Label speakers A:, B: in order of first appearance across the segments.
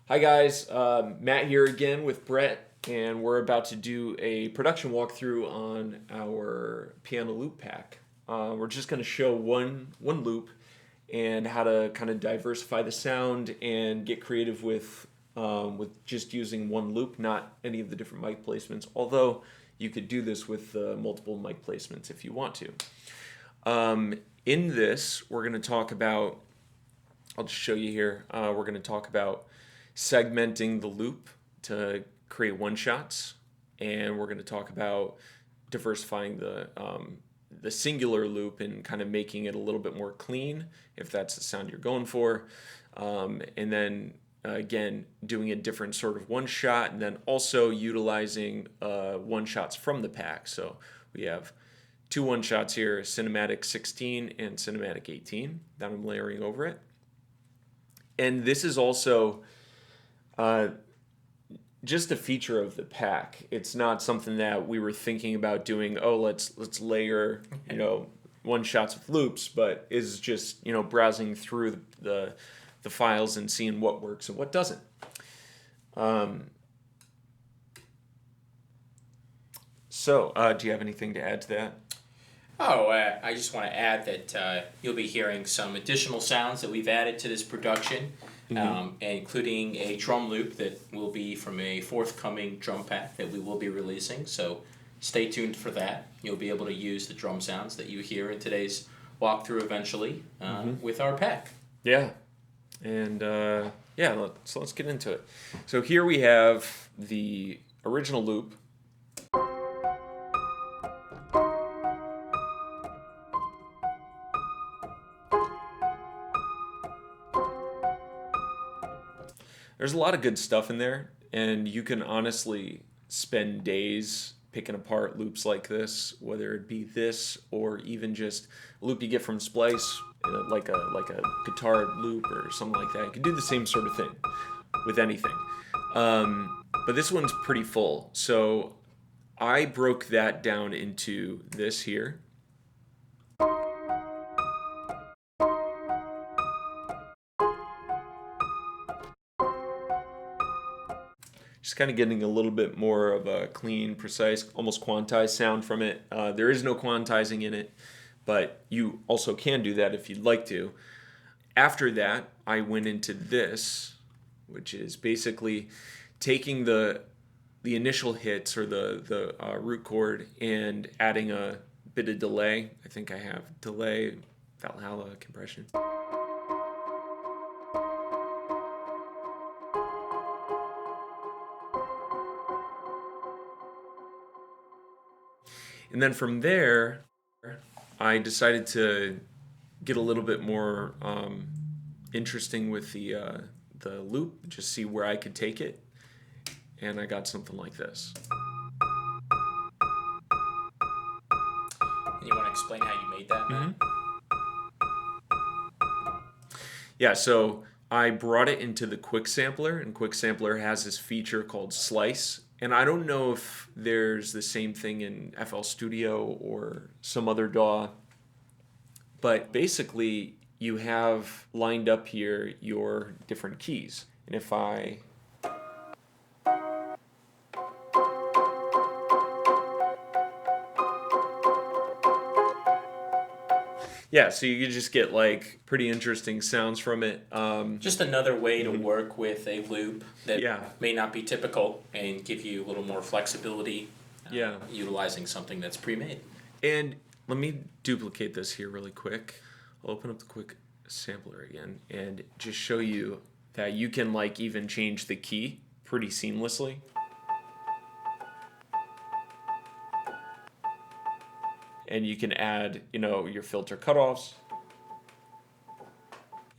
A: Hi guys, Matt here again with Brett, and we're about to do a production walkthrough on our piano loop pack. We're just going to show one loop and how to kind of diversify the sound and get creative with just using one loop, not any of the different mic placements. Although you could do this with multiple mic placements if you want to. In this, we're going to talk about. I'll just show you here. We're going to talk about segmenting the loop to create one shots, and we're going to talk about diversifying the singular loop and kind of making it a little bit more clean if that's the sound you're going for, and then again doing a different sort of one shot, and then also utilizing one shots from the pack. So we have two one shots here, Cinematic 16 and Cinematic 18 that I'm layering over it. And this is also just a feature of the pack. It's not something that we were thinking about doing. Oh, let's layer one shots with loops, but is just browsing through the files and seeing what works and what doesn't. So do you have anything to add to that?
B: I just want to add that you'll be hearing some additional sounds that we've added to this production, including a drum loop that will be from a forthcoming drum pack that we will be releasing. So stay tuned for that. You'll be able to use the drum sounds that you hear in today's walkthrough eventually with our pack.
A: Yeah, and let's get into it. So here we have the original loop. There's a lot of good stuff in there, and you can honestly spend days picking apart loops like this, whether it be this or even just a loop you get from Splice, like a guitar loop or something like that. You can do the same sort of thing with anything. But this one's pretty full, so I broke that down into this here. Just kind of getting a little bit more of a clean, precise, almost quantized sound from it. There is no quantizing in it, but you also can do that if you'd like to. After that, I went into this, which is basically taking the initial hits or the root chord and adding a bit of delay. I think I have delay, Valhalla, compression. And then from there, I decided to get a little bit more interesting with the loop, just see where I could take it. And I got something like this.
B: And you want to explain how you made that, Matt?
A: Yeah, so I brought it into the Quick Sampler, and Quick Sampler has this feature called Slice. And I don't know if there's the same thing in FL Studio or some other DAW, but basically you have lined up here your different keys. And if I so you could just get like pretty interesting sounds from it.
B: Just another way to work with a loop that may not be typical and give you a little more flexibility utilizing something that's pre-made.
A: And let me duplicate this here really quick. I'll open up the Quick Sampler again and just show you that you can like even change the key pretty seamlessly. And you can add, your filter cutoffs.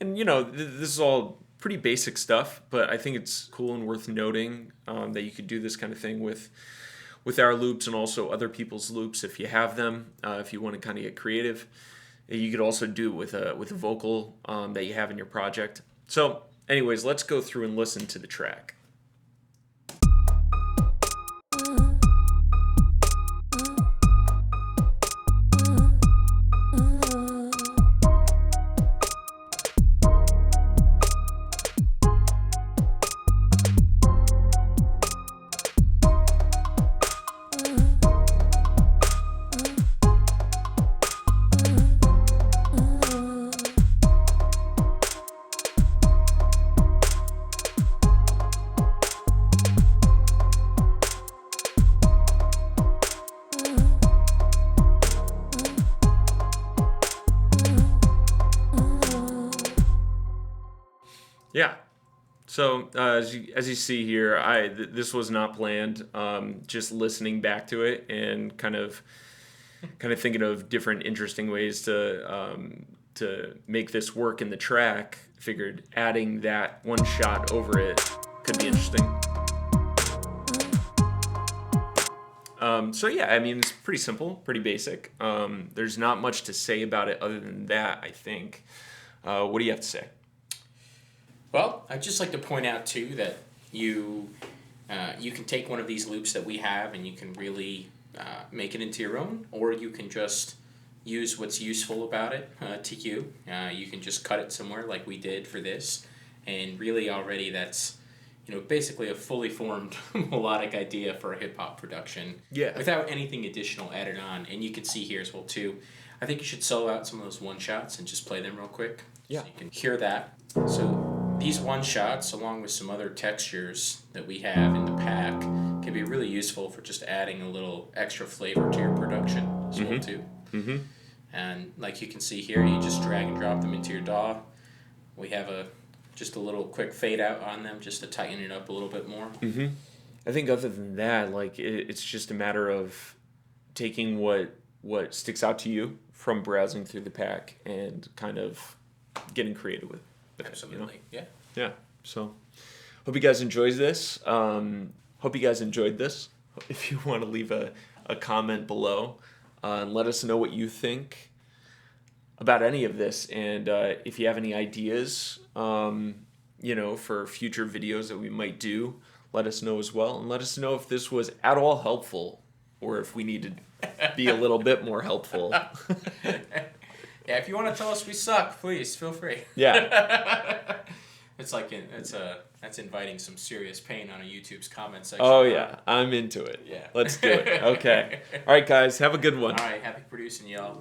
A: And, this is all pretty basic stuff, but I think it's cool and worth noting that you could do this kind of thing with our loops and also other people's loops if you have them, if you want to kind of get creative. You could also do it with a vocal that you have in your project. So anyways, let's go through and listen to the track. So as you see here, this was not planned. Just listening back to it and kind of thinking of different interesting ways to make this work in the track. Figured adding that one shot over it could be interesting. So yeah, I mean, it's pretty simple, pretty basic. There's not much to say about it other than that, I think. What do you have to say?
B: Well, I'd just like to point out too that you can take one of these loops that we have and you can really make it into your own, or you can just use what's useful about it to you. You can just cut it somewhere like we did for this, and really already that's basically a fully formed melodic idea for a hip hop production.
A: Yeah.
B: Without anything additional added on, and you can see here as well too. I think you should solo out some of those one shots and just play them real quick.
A: Yeah.
B: So you can hear that. So these one shots, along with some other textures that we have in the pack, can be really useful for just adding a little extra flavor to your production as well too.
A: Mm-hmm.
B: And like you can see here, you just drag and drop them into your DAW. We have just a little quick fade out on them just to tighten it up a little bit more.
A: Mm-hmm. I think other than that, like it's just a matter of taking what sticks out to you from browsing through the pack and kind of getting creative with it.
B: Absolutely, yeah.
A: Yeah. So, hope you guys enjoyed this. If you want to leave a comment below and let us know what you think about any of this, and if you have any ideas, for future videos that we might do, let us know as well, and let us know if this was at all helpful or if we need to be a little bit more helpful.
B: Yeah, if you want to tell us we suck, please feel free.
A: Yeah.
B: That's inviting some serious pain on a YouTube's comment section.
A: Oh yeah, I'm into it.
B: Yeah.
A: Let's do it. Okay. All right, guys, have a good one.
B: All right, happy producing, y'all.